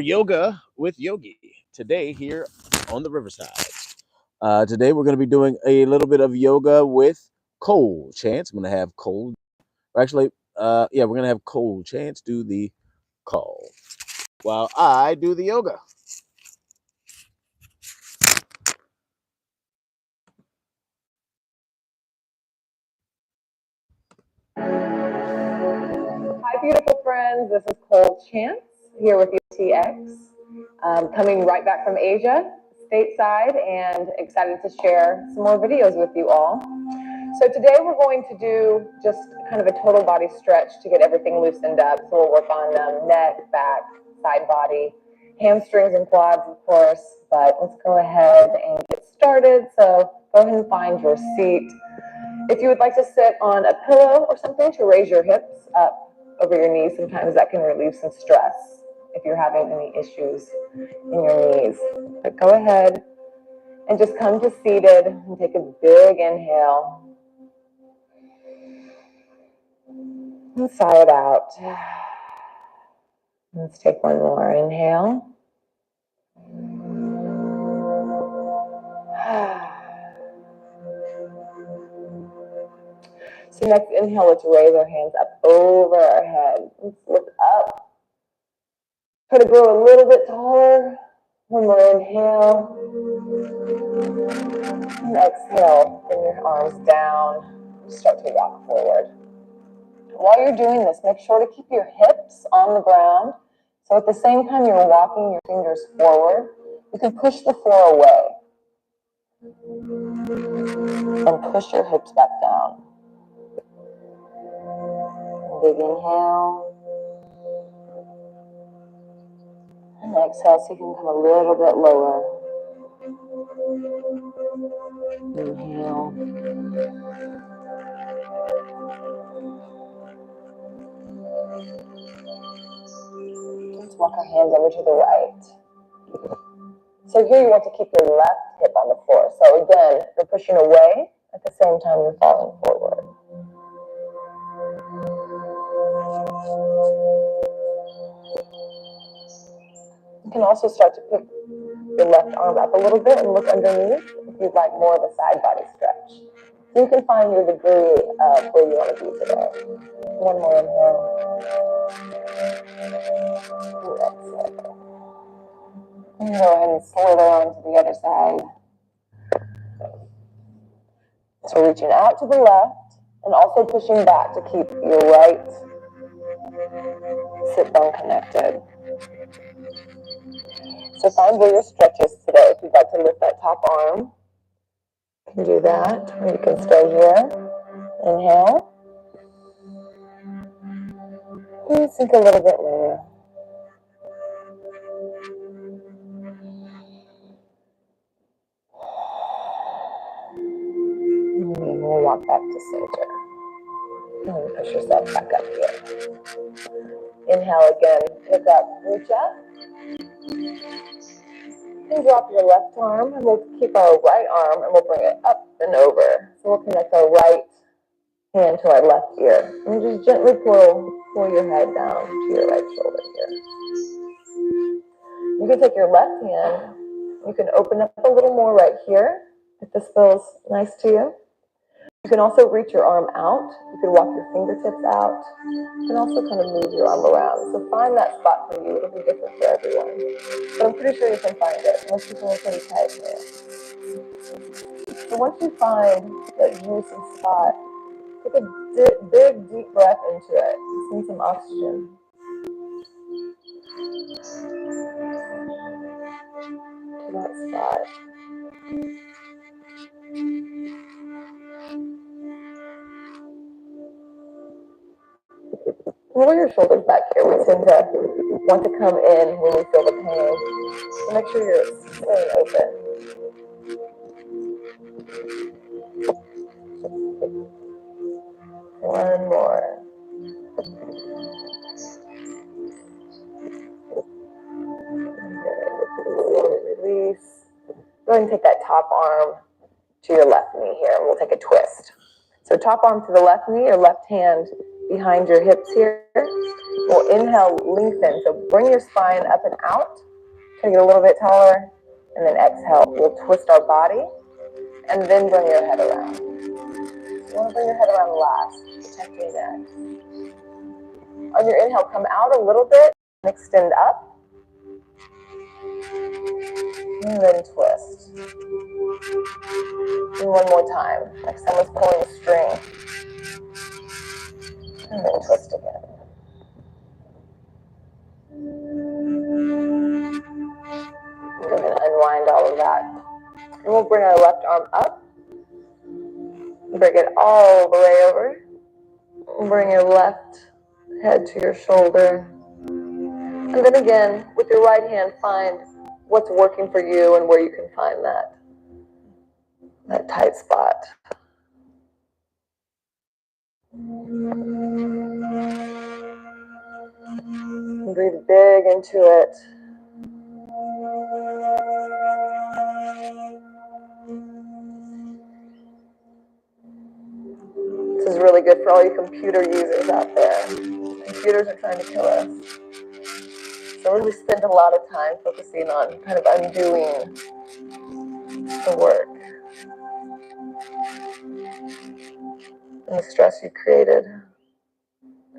Yoga with Yogi today here on the Riverside. Today we're going to be doing a little bit of yoga with Cole Chance. I'm going to have Cole, or actually, we're going to have Cole Chance do the call while I do the yoga. Hi, beautiful friends. This is Cole Chance here with UTX, coming right back from Asia, stateside, and excited to share some more videos with you all. So today we're going to do just kind of a total body stretch to get everything loosened up. So we'll work on neck, back, side body, hamstrings and quads, of course. But let's go ahead and get started. So go ahead and find your seat. If you would like to sit on a pillow or something to raise your hips up over your knees, sometimes that can relieve some stress if you're having any issues in your knees. But go ahead and just come to seated and take a big inhale. And sigh it out. Let's take one more inhale. So next inhale, let's raise our hands up over our head. Let's look up. Try to grow a little bit taller. One more inhale. And exhale, bring your arms down. Start to walk forward. While you're doing this, make sure to keep your hips on the ground. So at the same time you're walking your fingers forward, you can push the floor away. And push your hips back down. Big inhale. And exhale so you can come a little bit lower. Inhale. Let's walk our hands over to the right. So here you want to keep your left hip on the floor. So again, you're pushing away, at the same time you're falling forward. You can also start to pick your left arm up a little bit and look underneath if you'd like more of a side body stretch. So you can find your degree of where you want to be today. One more inhale. And exhale. And go ahead and slither on to the other side. So reaching out to the left and also pushing back to keep your right sit bone connected. So find where your stretch is today. If you'd like to lift that top arm, you can do that. Or you can stay here. Inhale. And sink a little bit lower. And then we'll walk back to center. And push yourself back up here. Inhale again. Pick up, reach up. And drop your left arm, and we'll keep our right arm, and we'll bring it up and over. So we'll connect our right hand to our left ear. And just gently pull your head down to your right shoulder here. You can take your left hand, you can open up a little more right here, if this feels nice to you. You can also reach your arm out. You can walk your fingertips out. You can also kind of move your arm around. So find that spot for you. It'll be different for everyone. But I'm pretty sure you can find it. Most people are pretty tight here. So once you find that juicy spot, take a big, deep breath into it. Send some oxygen. To that spot. Roll your shoulders back here. We tend to want to come in when we feel the pain. So make sure you're staying open. One more. Release. Go ahead and take that top arm to your left knee here, and we'll take a twist. So top arm to the left knee, or left hand behind your hips here. We'll inhale, lengthen. So bring your spine up and out. Try to get a little bit taller. And then exhale. We'll twist our body. And then bring your head around. You want to bring your head around last. Protect your neck. On your inhale, come out a little bit. And extend up. And then twist. And one more time. Like someone's pulling a string. And then twist again. We're going to unwind all of that. And we'll bring our left arm up. Bring it all the way over. Bring your left head to your shoulder. And then again, with your right hand, find what's working for you and where you can find that tight spot. Breathe big into it. This is really good for all you computer users out there. Computers are trying to kill us. So we spend a lot of time focusing on kind of undoing the work and the stress you created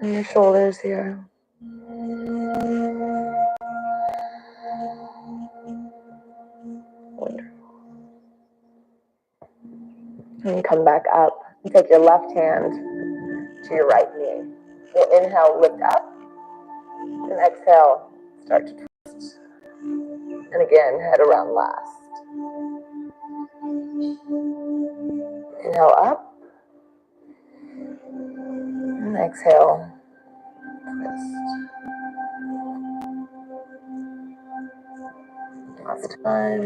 in your shoulders here. Wonderful. And come back up and take your left hand to your right knee. We'll inhale, lift up, and exhale, start to twist. And again, head around last. Inhale up, and exhale, twist. Last time.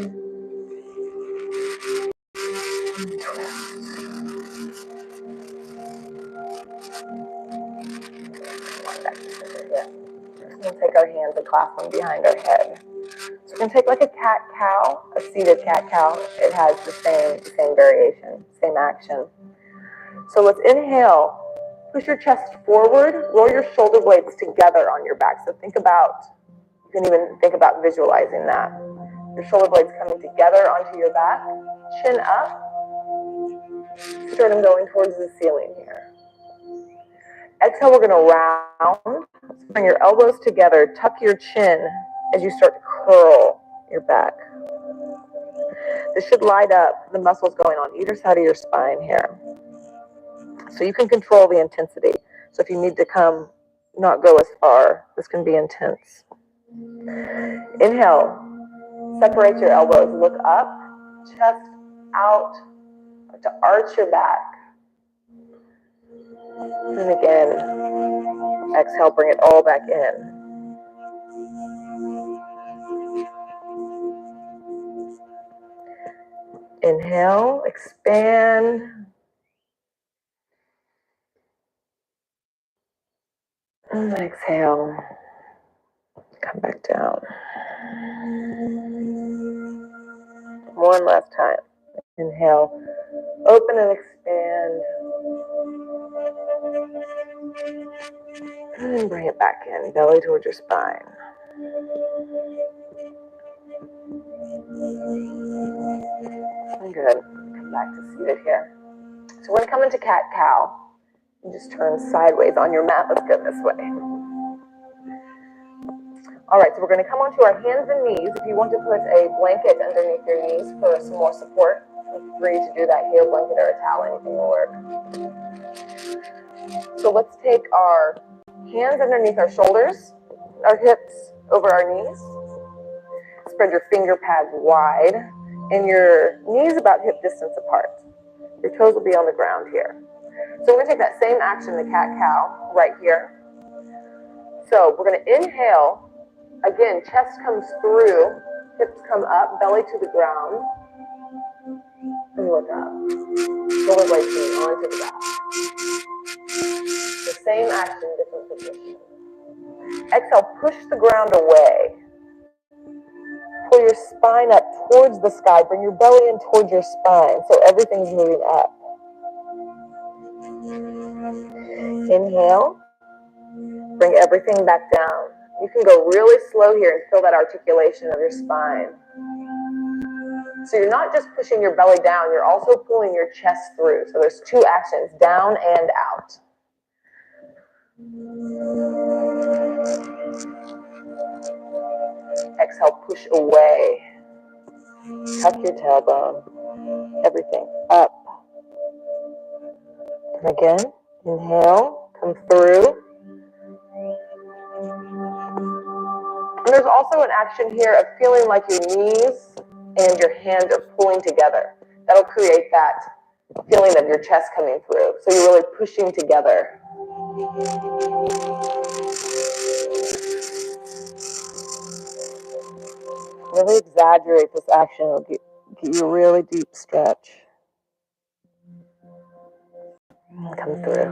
We'll take our hands and clasp them behind our head. So we're going to take like a cat-cow, a seated cat-cow. It has the same variation, same action. So let's inhale. Push your chest forward. Roll your shoulder blades together on your back. So think about, you can even think about visualizing that. Your shoulder blades coming together onto your back. Chin up. Sternum going towards the ceiling here. Exhale, we're going to round. Bring your elbows together. Tuck your chin as you start to curl your back. This should light up the muscles going on either side of your spine here. So you can control the intensity. So if you need to not go as far, this can be intense. Inhale. Separate your elbows. Look up. Chest out. To arch your back. And again, exhale, bring it all back in. Inhale, expand. And exhale, come back down. One last time. Inhale, open and expand. And bring it back in, belly towards your spine. Good. Come back to seated here. So we're going to come into cat-cow. You just turn sideways on your mat. Let's go this way. All right, so we're going to come onto our hands and knees. If you want to put a blanket underneath your knees for some more support, feel free to do that here. Blanket or a towel, anything will work. So let's take our hands underneath our shoulders, our hips over our knees. Spread your finger pads wide and your knees about hip distance apart. Your toes will be on the ground here. So we're going to take that same action, the cat-cow, right here. So we're going to inhale. Again, chest comes through, hips come up, belly to the ground. And look up. Shoulder blades coming onto the back. The same action, different position. Exhale, push the ground away. Pull your spine up towards the sky. Bring your belly in towards your spine so everything's moving up. Inhale. Bring everything back down. You can go really slow here and feel that articulation of your spine. So you're not just pushing your belly down, you're also pulling your chest through. So there's two actions, down and out. Exhale, push away. Tuck your tailbone. Everything up. And again, inhale, come through. And there's also an action here of feeling like your knees and your hands are pulling together. That'll create that feeling of your chest coming through. So you're really pushing together. Really exaggerate this action. It'll get you a really deep stretch. And come through.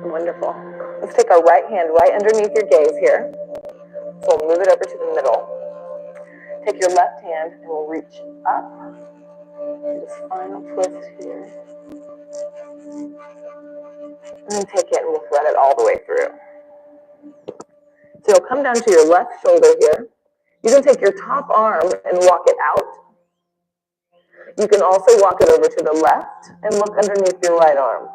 Wonderful. Let's take our right hand right underneath your gaze here. So we'll move it over to the middle. Take your left hand and we'll reach up. This final twist here. And then take it and we'll thread it all the way through. So you'll come down to your left shoulder here. You can take your top arm and walk it out. You can also walk it over to the left and look underneath your right arm.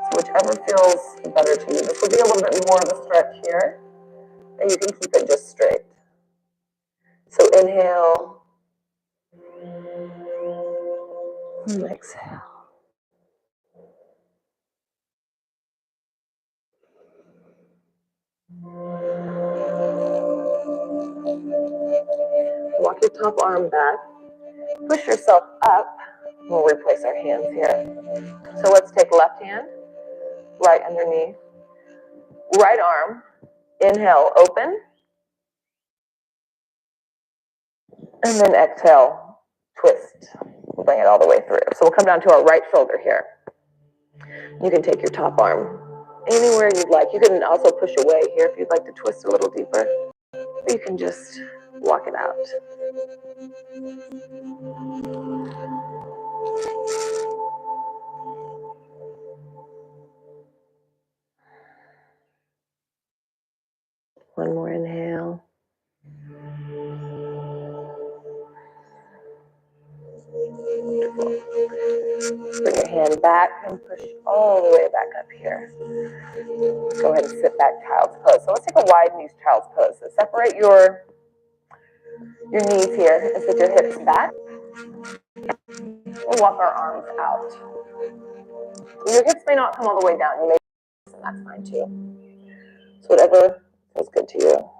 So whichever feels better to you. This will be a little bit more of a stretch here. And you can keep it just straight. So inhale. And exhale. Walk your top arm back. Push yourself up. We'll replace our hands here. So let's take left hand, right underneath. Right arm, inhale, open. And then exhale, twist. We'll bring it all the way through. So we'll come down to our right shoulder here. You can take your top arm anywhere you'd like. You can also push away here if you'd like to twist a little deeper. Or you can just walk it out. One more inhale. Bring your hand back and push all the way back up here. Go ahead and sit back, child's pose. So let's take a wide knees child's pose. So separate your knees here and sit your hips back. We'll walk our arms out. Your hips may not come all the way down. You may, and that's fine too. So whatever feels good to you.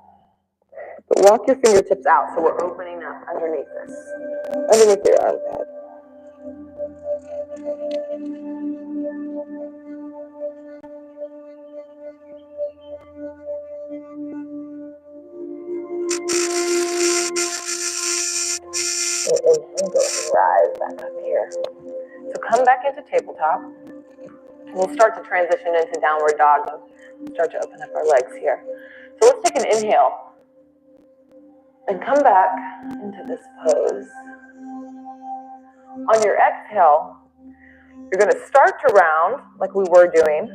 But walk your fingertips out so we're opening up underneath this, underneath your armpit. And inhale, go and rise back up here. So come back into tabletop. We'll start to transition into downward dog and start to open up our legs here. So let's take an inhale and come back into this pose. On your exhale, you're going to start to round like we were doing,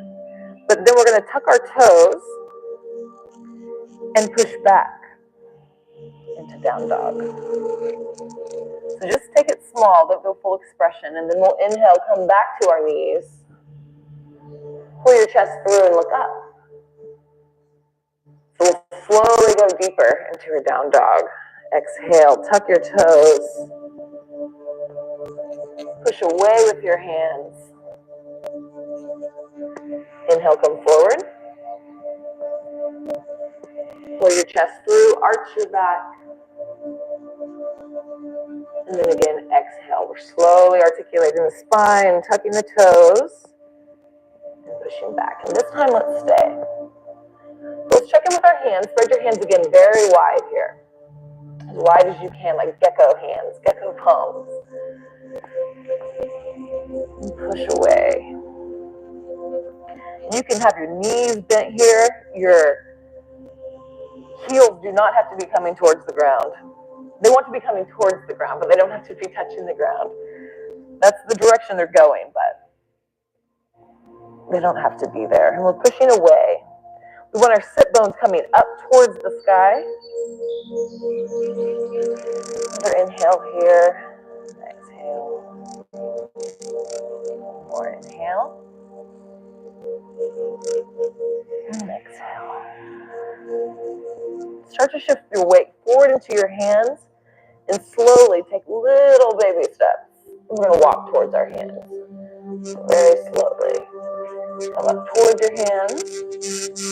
but then we're going to tuck our toes and push back into down dog. So just take it small, don't go full expression, and then we'll inhale, come back to our knees. Pull your chest through and look up. So we'll slowly go deeper into your down dog. Exhale, tuck your toes. Push away with your hands. Inhale, come forward. Pull your chest through, arch your back. And then again, exhale. We're slowly articulating the spine, tucking the toes, and pushing back. And this time, let's stay. Let's check in with our hands. Spread your hands again very wide here. As wide as you can, like gecko hands, gecko palms. And push away. You can have your knees bent here. Your heels do not have to be coming towards the ground. They want to be coming towards the ground, but they don't have to be touching the ground. That's the direction they're going, but They don't have to be there. And we're pushing away. We want our sit bones coming up towards the sky. Another inhale here. Exhale. More inhale. And exhale. Start to shift your weight forward into your hands and slowly take little baby steps. We're going to walk towards our hands. Very slowly. Come up towards your hands.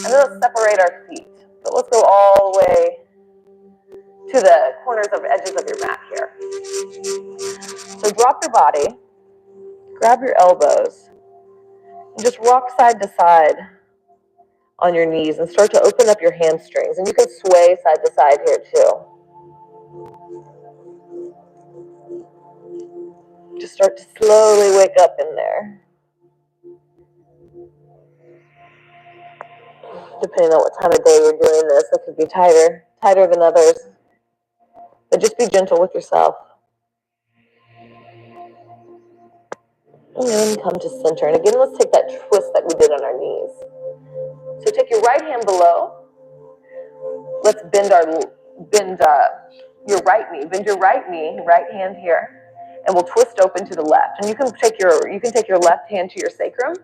And then let's separate our feet. So let's go all the way to the corners of edges of your mat here. So drop your body, grab your elbows, and just rock side to side on your knees and start to open up your hamstrings. And you can sway side to side here too. Just start to slowly wake up in there. Depending on what time of day you're doing this, it could be tighter than others. But just be gentle with yourself. And then come to center. And again, let's take that twist that we did on our knees. So take your right hand below. Let's bend your right knee. Bend your right knee, right hand here, and we'll twist open to the left. And you can take your left hand to your sacrum,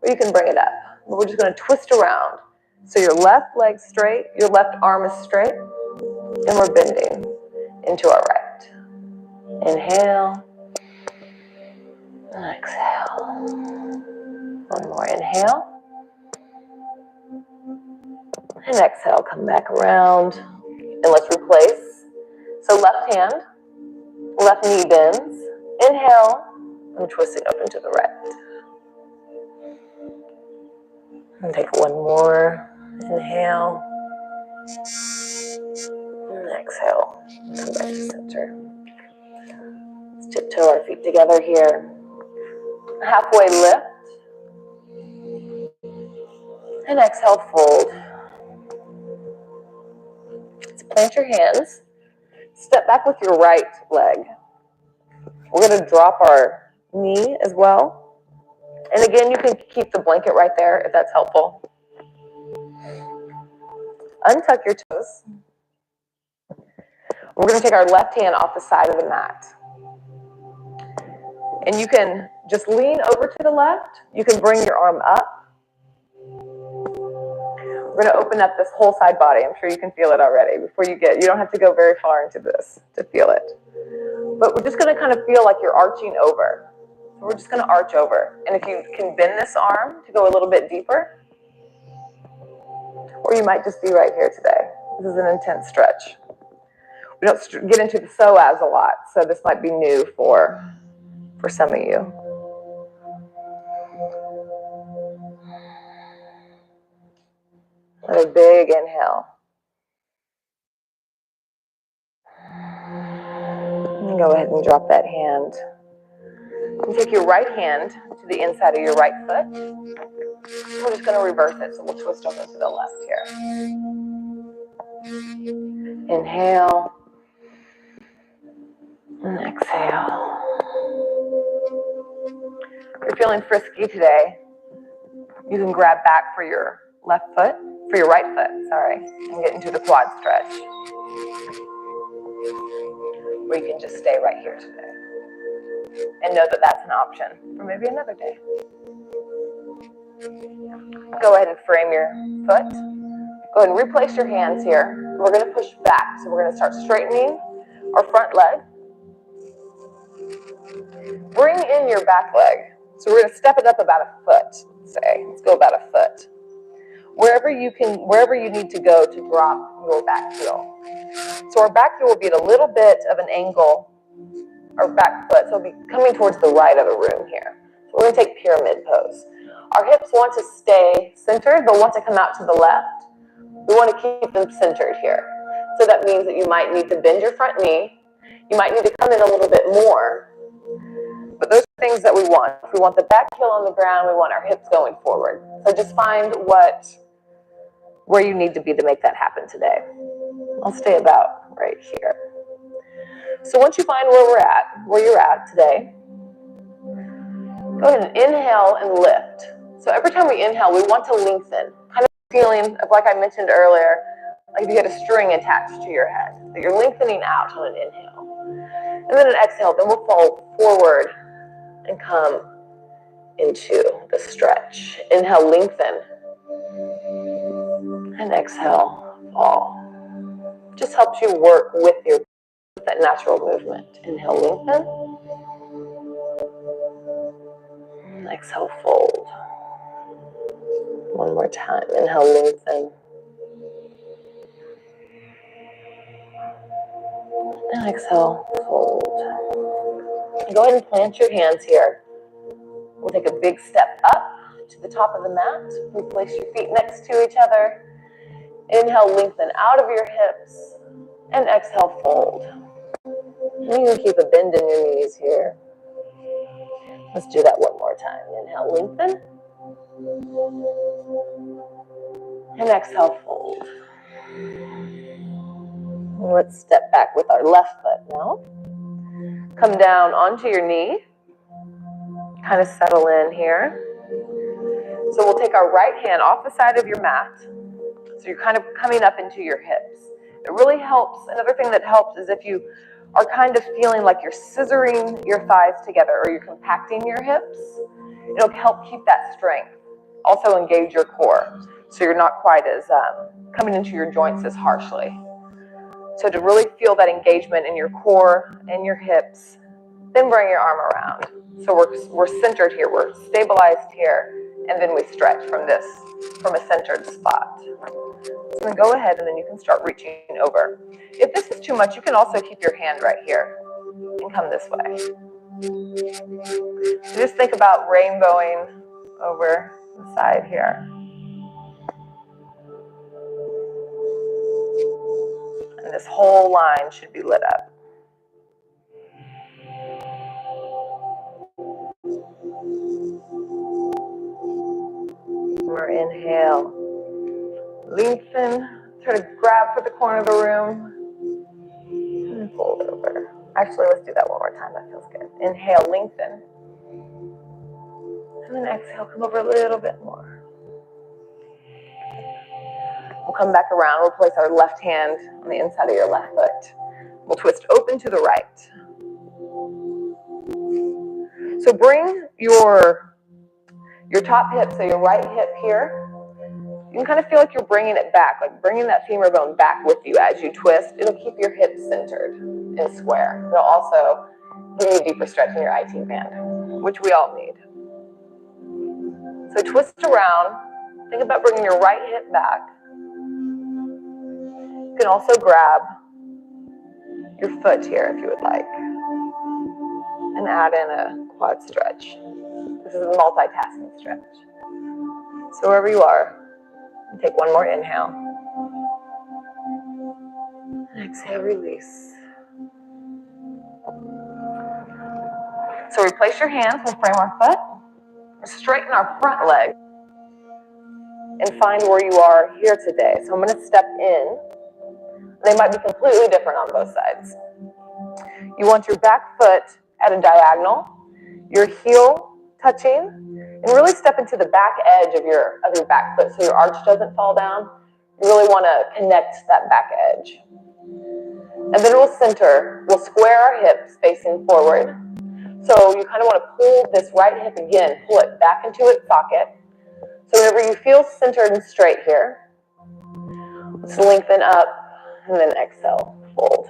or you can bring it up. But we're just going to twist around. So your left leg straight, your left arm is straight, and we're bending into our right. Inhale. And exhale. One more inhale. And exhale, come back around. And let's replace. So left hand, left knee bends. Inhale, and twisting up into the right. And take one more. Inhale. And exhale. Come back to center. Let's tiptoe our feet together here. Halfway lift. And exhale, fold. Let's plant your hands. Step back with your right leg. We're going to drop our knee as well. And again, you can keep the blanket right there if that's helpful. Untuck your toes. We're going to take our left hand off the side of the mat. And you can just lean over to the left. You can bring your arm up. We're going to open up this whole side body. I'm sure you can feel it already. You don't have to go very far into this to feel it. But we're just going to kind of feel like you're arching over. So we're just going to arch over. And if you can bend this arm to go a little bit deeper, or you might just be right here today. This is an intense stretch. We don't get into the psoas a lot, so this might be new for some of you. Another big inhale. And go ahead and drop that hand. And take your right hand to the inside of your right foot. We're just going to reverse it, so we'll twist over to the left here. Inhale. And exhale. If you're feeling frisky today, you can grab back for your right foot, and get into the quad stretch. Or you can just stay right here today. And know that that's an option for maybe another day. Go ahead and frame your foot. Go ahead and replace your hands here. We're going to push back. So we're going to start straightening our front leg. Bring in your back leg. So we're going to step it up about a foot, say. Let's go about a foot. Wherever you need to go to drop your back heel. So our back heel will be at a little bit of an angle, our back foot, so it'll be coming towards the right of the room here. So we're going to take pyramid pose. Our hips want to stay centered, but want to come out to the left. We want to keep them centered here. So that means that you might need to bend your front knee. You might need to come in a little bit more. But those are things that we want. We want the back heel on the ground. We want our hips going forward. So just find where you need to be to make that happen today. I'll stay about right here. So once you find where you're at today, go ahead and inhale and lift. So every time we inhale, we want to lengthen, kind of feeling of, like I mentioned earlier, like you had a string attached to your head, that you're lengthening out on an inhale. And then an exhale, then we'll fall forward and come into the stretch. Inhale, lengthen, and exhale, fall. Just helps you work with that natural movement. Inhale, lengthen, and exhale, fold. One more time. Inhale, lengthen, and exhale, fold. Go ahead and plant your hands here. We'll take a big step up to the top of the mat. Replace your feet next to each other. Inhale, lengthen out of your hips, and exhale, fold. You can keep a bend in your knees here. Let's do that one more time. Inhale, lengthen, and exhale, fold. Let's step back with our left foot now. Come down onto your knee. Kind of settle in here. So we'll take our right hand off the side of your mat. So you're kind of coming up into your hips. It really helps. Another thing that helps is if you are kind of feeling like you're scissoring your thighs together or you're compacting your hips, it'll help keep that strength. Also engage your core so you're not quite as coming into your joints as harshly. So to really feel that engagement in your core and your hips, then bring your arm around. So we're centered here, we're stabilized here, and then we stretch from a centered spot. So then go ahead and then you can start reaching over. If this is too much, you can also keep your hand right here and come this way. So just think about rainbowing over the side here. And this whole line should be lit up. More inhale. Lengthen. Try to grab for the corner of the room. And fold over. Actually, let's do that one more time. That feels good. Inhale, lengthen. And then exhale, come over a little bit more. We'll come back around. We'll place our left hand on the inside of your left foot. We'll twist open to the right. So bring your top hip, so your right hip here. You can kind of feel like you're bringing it back, like bringing that femur bone back with you as you twist. It'll keep your hips centered and square. It'll also give you a deeper stretch in your IT band, which we all need. So twist around. Think about bringing your right hip back. You can also grab your foot here if you would like, and add in a quad stretch. This is a multitasking stretch. So wherever you are, take one more inhale. And exhale, release. So replace your hands, we'll frame our foot. Straighten our front leg. And find where you are here today. So I'm going to step in. They might be completely different on both sides. You want your back foot at a diagonal, your heel touching, and really step into the back edge of your back foot so your arch doesn't fall down. You really want to connect that back edge. And then we'll center. We'll square our hips facing forward. So you kind of want to pull this right hip again, pull it back into its socket. So whenever you feel centered and straight here, let's lengthen up and then exhale, fold.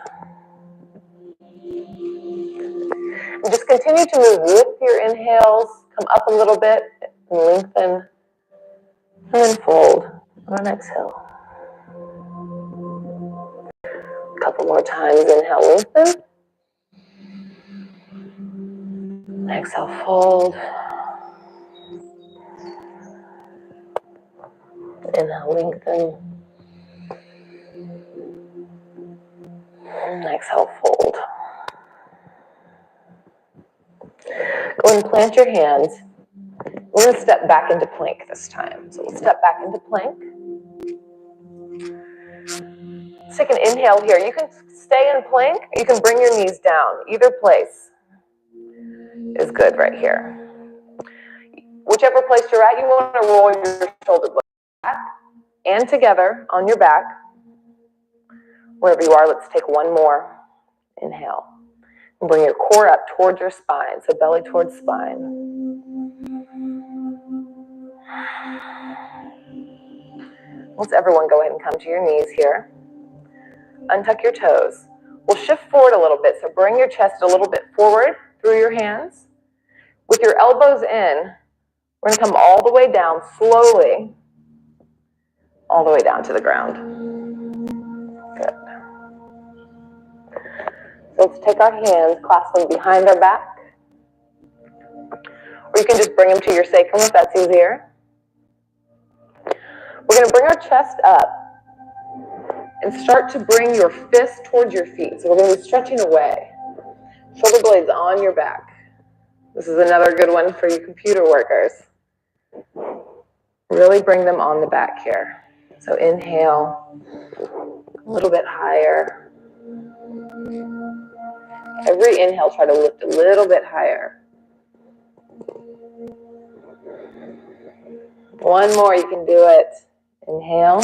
And just continue to move with your inhales. Come up a little bit and lengthen, and then fold on exhale. A couple more times. Inhale, lengthen. Exhale, fold. Inhale, lengthen. And exhale, fold. Go and plant your hands. We're going to step back into plank this time. So we'll step back into plank. Let's take an inhale here. You can stay in plank, or you can bring your knees down. Either place is good right here. Whichever place you're at, you want to roll your shoulder blades back and together on your back. Wherever you are, let's take one more. Inhale. And bring your core up towards your spine, so belly towards spine. Let's everyone go ahead and come to your knees here. Untuck your toes. We'll shift forward a little bit, so bring your chest a little bit forward through your hands. With your elbows in, we're going to come all the way down slowly, all the way down to the ground. Good. So let's take our hands, clasp them behind our back. Or you can just bring them to your sacrum if that's easier. We're going to bring our chest up and start to bring your fist towards your feet. So we're going to be stretching away. Shoulder blades on your back. This is another good one for you computer workers. Really bring them on the back here. So inhale, a little bit higher. Every inhale, try to lift a little bit higher. One more, you can do it. Inhale.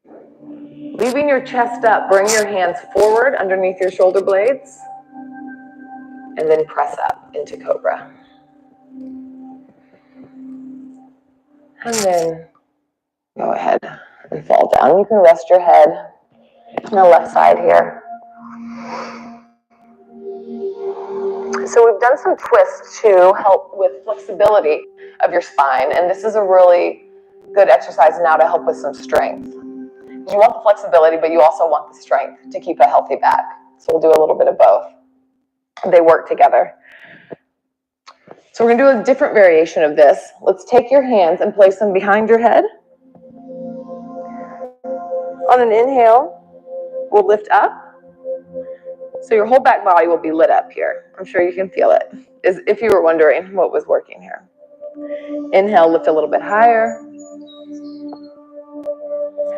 Leaving your chest up, bring your hands forward underneath your shoulder blades. And then press up into cobra. And then go ahead and fall down. You can rest your head on the left side here. So we've done some twists to help with flexibility of your spine, and this is a really good exercise now to help with some strength. You want the flexibility, but you also want the strength to keep a healthy back. So we'll do a little bit of both. They work together. So we're going to do a different variation of this. Let's take your hands and place them behind your head. On an inhale, we'll lift up. So your whole back body will be lit up here. I'm sure you can feel it, as if you were wondering what was working here. Inhale, lift a little bit higher.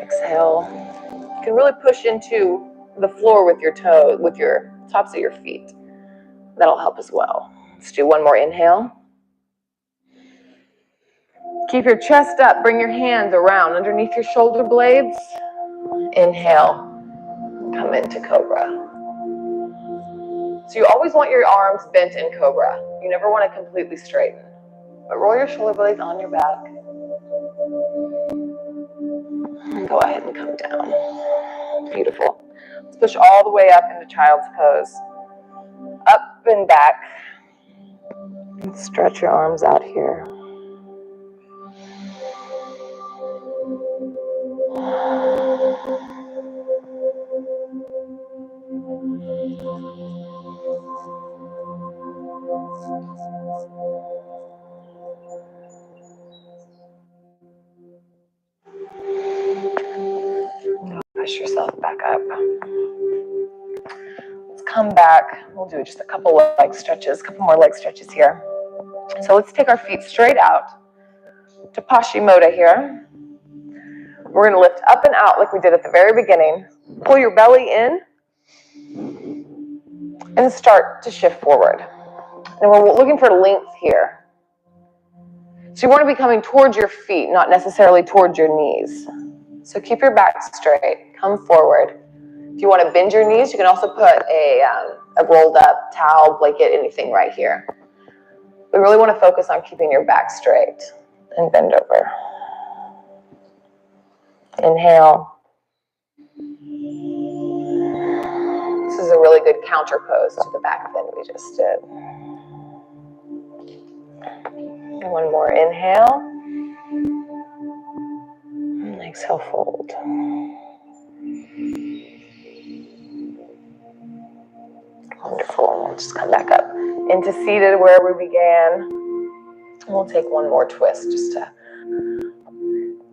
Exhale. You can really push into the floor with your toes, with your tops of your feet. That'll help as well. Let's do one more inhale. Keep your chest up. Bring your hands around underneath your shoulder blades. Inhale. Come into cobra. So you always want your arms bent in cobra. You never want to completely straighten. But roll your shoulder blades on your back. And go ahead and come down. Beautiful. Let's push all the way up into child's pose. Up and back. And stretch your arms out here. Push yourself back up. Let's come back. We'll do just a couple of leg stretches, a couple more leg stretches here. So let's take our feet straight out to Paschimottanasana here. We're going to lift up and out like we did at the very beginning. Pull your belly in and start to shift forward. And we're looking for length here. So you want to be coming towards your feet, not necessarily towards your knees. So keep your back straight. Come forward. If you want to bend your knees, you can also put a rolled up towel, blanket, anything right here. We really want to focus on keeping your back straight and bend over. Inhale. This is a really good counter pose to the back bend we just did. And one more inhale. And exhale, fold. Wonderful. We'll just come back up into seated where we began. We'll take one more twist just to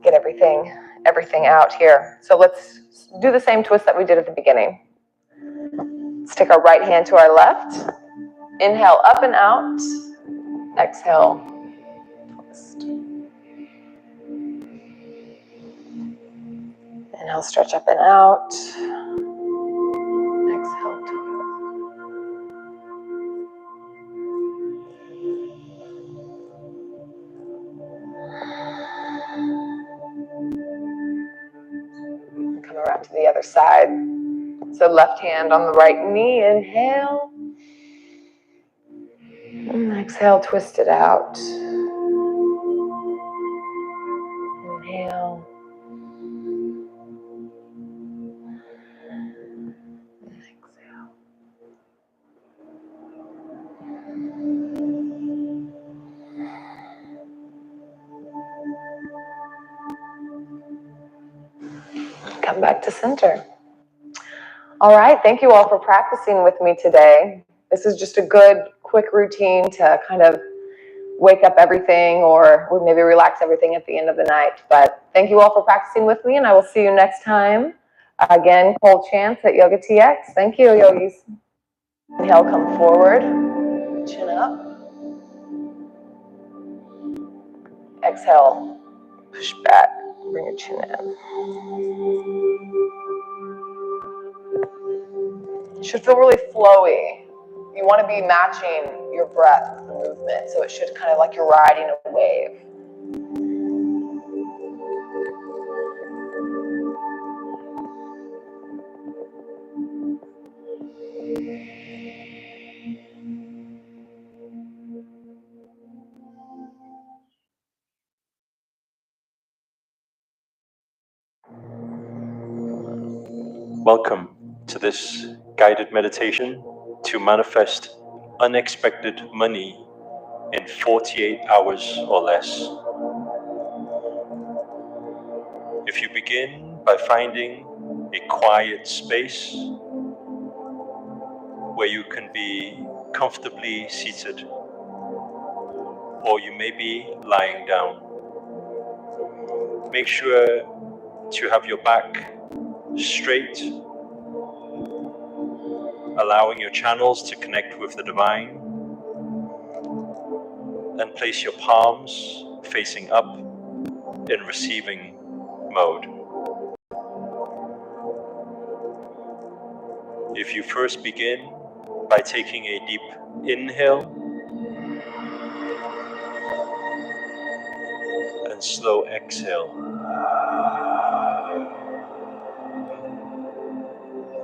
get everything out here. So let's do the same twist that we did at the beginning. Let's take our right hand to our left. Inhale up and out. Exhale, twist. Inhale, stretch up and out. Exhale, twist. back to the other side. So left hand on the right knee, inhale. And exhale, twist it out. Inhale. And exhale. Come back to center. All right, thank you all for practicing with me today. This is just a good, quick routine to kind of wake up everything or maybe relax everything at the end of the night. But thank you all for practicing with me, and I will see you next time. Again, Cole Chance at Yoga TX. Thank you, yogis. Inhale, come forward, chin up. Exhale, push back, bring your chin in. It should feel really flowy. You want to be matching your breath, the movement, so it should kind of like you're riding a wave. Welcome to this guided meditation to manifest unexpected money in 48 hours or less. If you begin by finding a quiet space where you can be comfortably seated, or you may be lying down, make sure to have your back straight, allowing your channels to connect with the divine, and place your palms facing up in receiving mode. If you first begin by taking a deep inhale and slow exhale,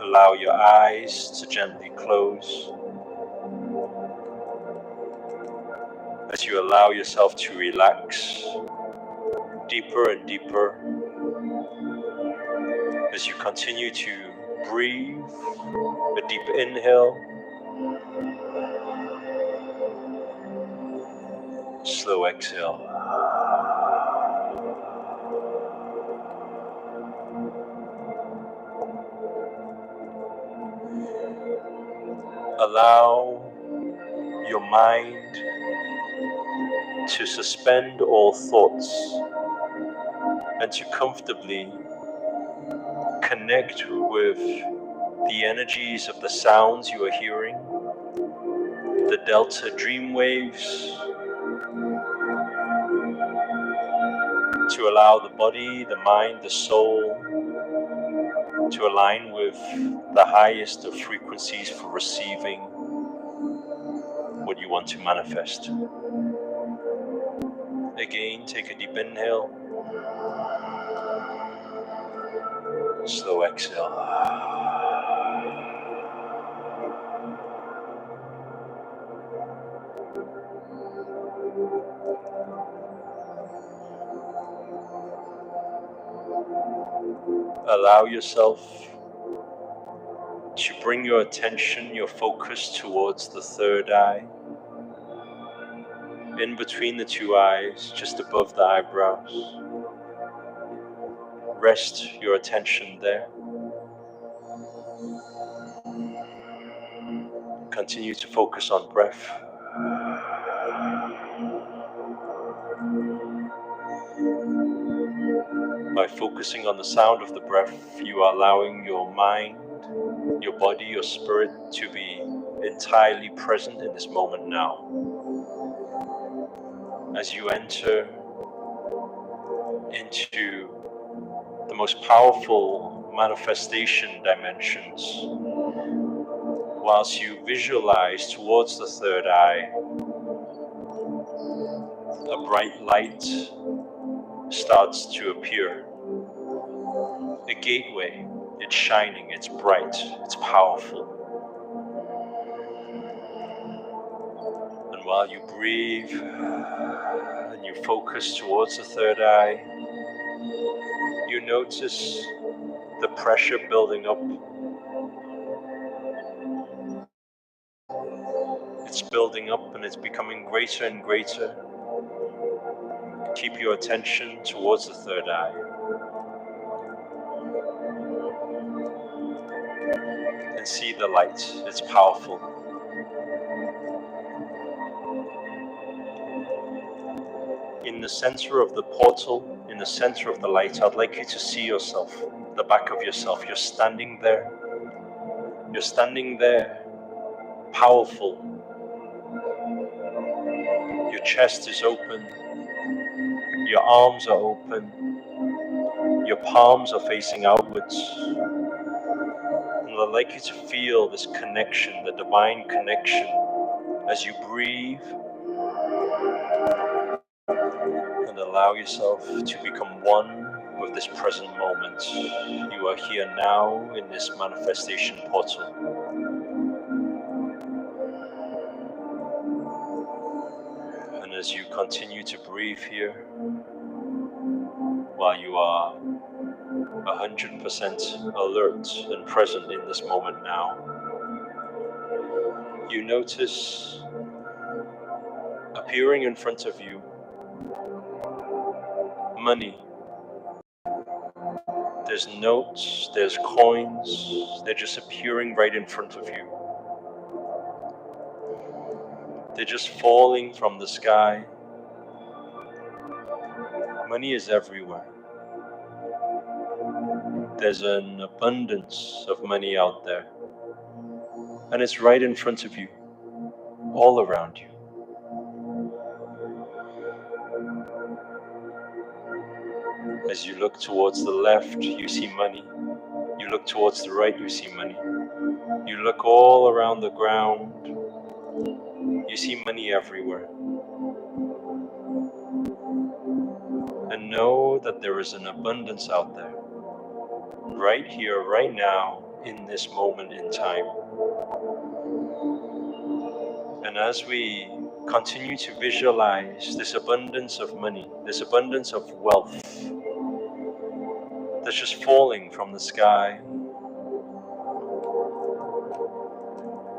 allow your eyes to gently close as you allow yourself to relax deeper and deeper as you continue to breathe a deep inhale, slow exhale. Allow your mind to suspend all thoughts and to comfortably connect with the energies of the sounds you are hearing, the delta dream waves, to allow the body, the mind, the soul to align with the highest of frequencies for receiving what you want to manifest. Again, take a deep inhale, slow exhale. Allow yourself to bring your attention, your focus towards the third eye, in between the two eyes, just above the eyebrows. Rest your attention there. Continue to focus on breath. By focusing on the sound of the breath, you are allowing your mind, your body, your spirit to be entirely present in this moment now. As you enter into the most powerful manifestation dimensions, whilst you visualize towards the third eye, a bright light starts to appear, a gateway It's shining, it's bright, it's powerful. And while you breathe and you focus towards the third eye, you notice the pressure building up. It's building up and it's becoming greater and greater. Keep your attention towards the third eye. And see the light. It's powerful. In the center of the portal, in the center of the light, I'd like you to see yourself, the back of yourself. You're standing there. You're standing there, powerful. Your chest is open. Your arms are open. Your palms are facing outwards. And I'd like you to feel this connection, the divine connection, as you breathe and allow yourself to become one with this present moment. You are here now in this manifestation portal. And as you continue to breathe here, while you are 100% alert and present in this moment now, you notice appearing in front of you money. There's notes, there's coins, they're just appearing right in front of you. They're just falling from the sky. Money is everywhere. There's an abundance of money out there. And it's right in front of you, all around you. As you look towards the left, you see money. You look towards the right, you see money. You look all around the ground, you see money everywhere. And know that there is an abundance out there, right here, right now, in this moment in time. And as we continue to visualize this abundance of money, this abundance of wealth that's just falling from the sky,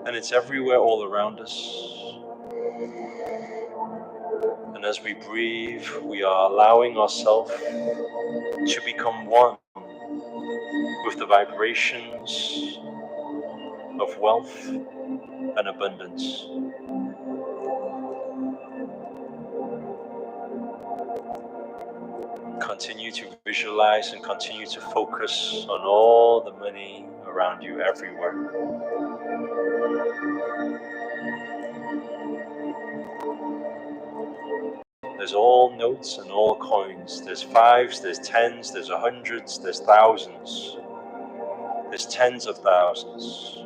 and it's everywhere all around us. And as we breathe, we are allowing ourselves to become one with the vibrations of wealth and abundance. Continue to visualize and continue to focus on all the money around you everywhere. There's all notes and all coins. There's fives, there's tens, there's hundreds, there's thousands. There's tens of thousands.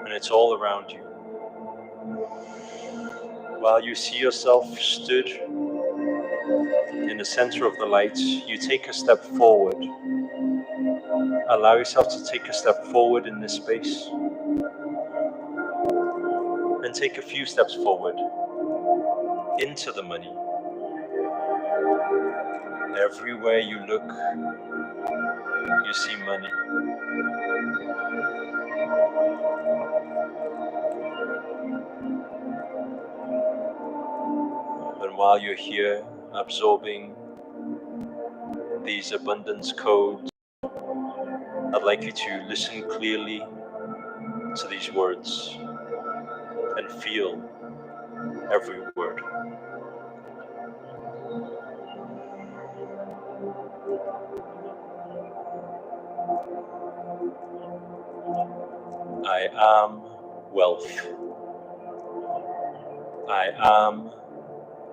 And it's all around you. While you see yourself stood in the center of the light, you take a step forward. Allow yourself to take a step forward in this space. And take a few steps forward into the money. Everywhere you look, you see money. And while you're here absorbing these abundance codes, I'd like you to listen clearly to these words and feel every word. I am wealth. I am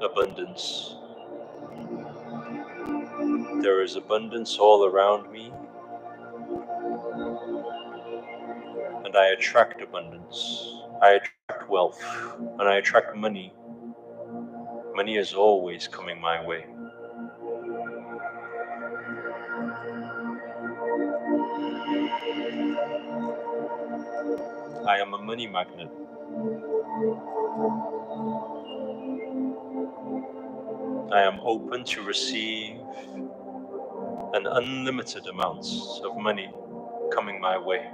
abundance. There is abundance all around me, and I attract abundance. I attract wealth, and I attract money. Money is always coming my way. I am a money magnet. I am open to receive an unlimited amount of money coming my way.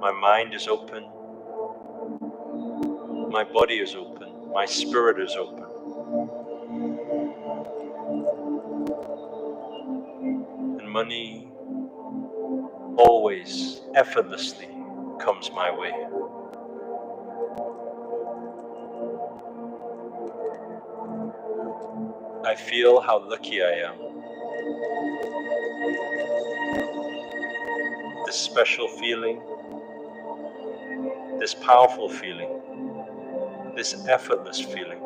My mind is open, my body is open, my spirit is open. And money always, effortlessly comes my way. I feel how lucky I am. This special feeling, this powerful feeling, this effortless feeling,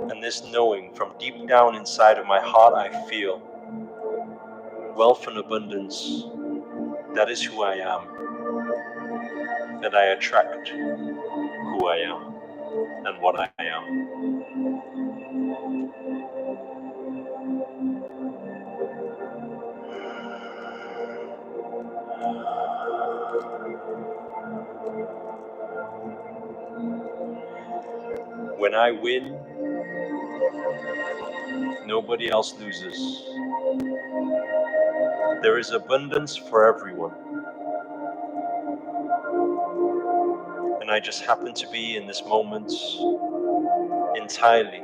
and this knowing from deep down inside of my heart, I feel wealth and abundance. That is who I am, and I attract who I am and what I am. When I win, nobody else loses. There is abundance for everyone. And I just happen to be in this moment entirely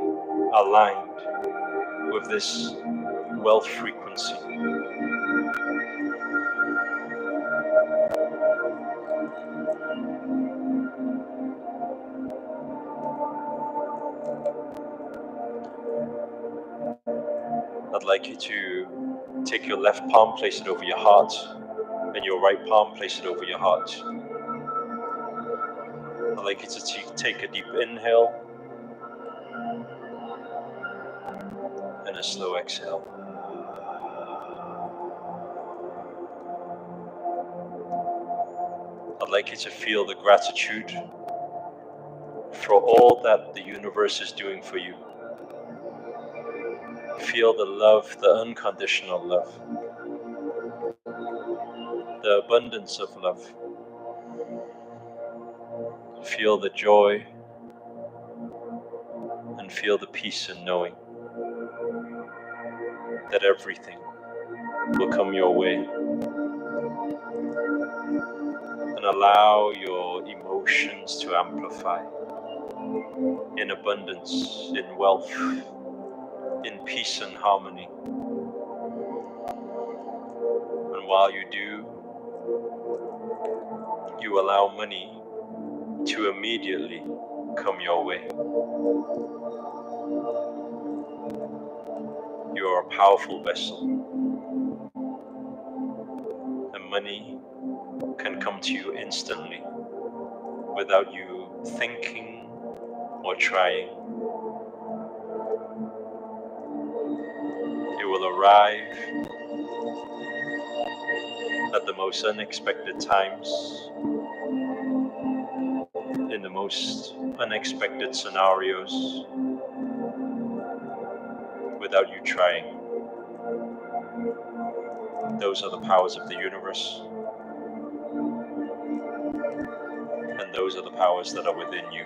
aligned with this wealth frequency. I'd like you to take your left palm, place it over your heart, and your right palm, place it over your heart. I'd like you to take a deep inhale and a slow exhale. I'd like you to feel the gratitude for all that the universe is doing for you. Feel the love, the unconditional love, the abundance of love. Feel the joy and feel the peace in knowing that everything will come your way. And allow your emotions to amplify in abundance, in wealth, in peace and harmony. And while you do, you allow money to immediately come your way. You are a powerful vessel, and money can come to you instantly without you thinking or trying. It will arrive at the most unexpected times, in the most unexpected scenarios, without you trying. Those are the powers of the universe, and those are the powers that are within you.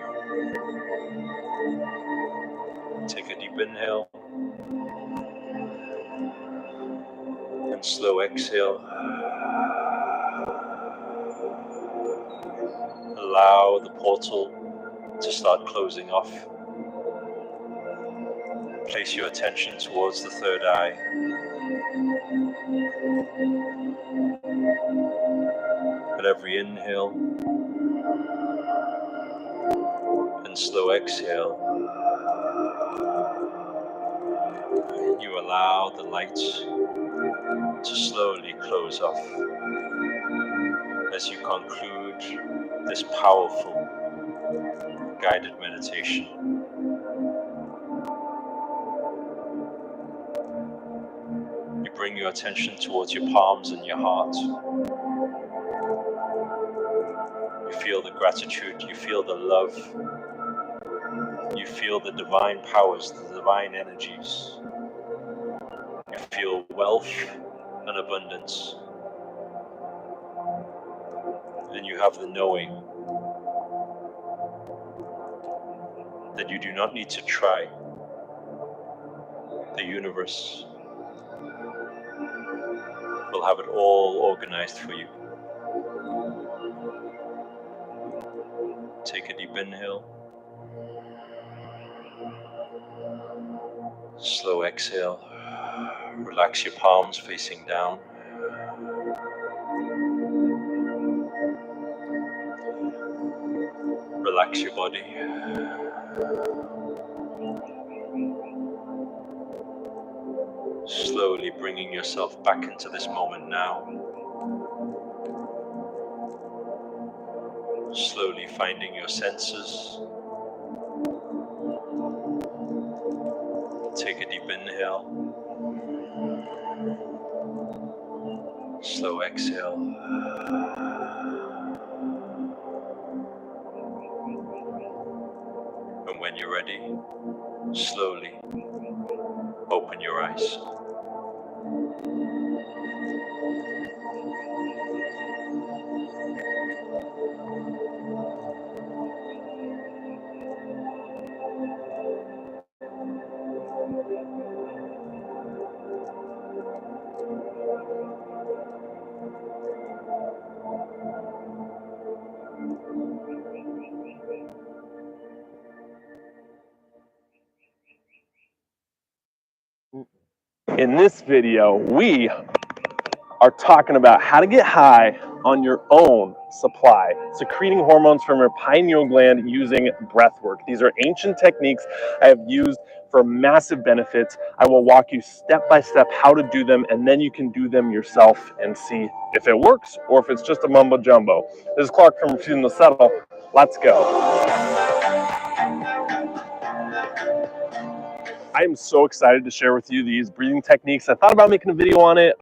Take a deep inhale and slow exhale. Allow the portal to start closing off. Place your attention towards the third eye. At every inhale and slow exhale, you allow the light to slowly close off as you conclude this powerful guided meditation. You bring your attention towards your palms and your heart. You feel the gratitude, you feel the love, you feel the divine powers, the divine energies. You feel wealth and abundance. and you have the knowing that you do not need to try. The universe will have it all organized for you. Take a deep inhale. Slow exhale. Relax your palms facing down. Relax your body. Slowly bringing yourself back into this moment now. Slowly finding your senses. Take a deep inhale. Slow exhale. And when you're ready, slowly open your eyes. In this video, we are talking about how to get high on your own supply, secreting hormones from your pineal gland using breath work. These are ancient techniques I have used for massive benefits. I will walk you step by step how to do them, and then you can do them yourself and see if it works or if it's just a mumbo jumbo. This is Clark from Refusing to Settle. Let's go. I am so excited to share with you these breathing techniques. I thought about making a video on it.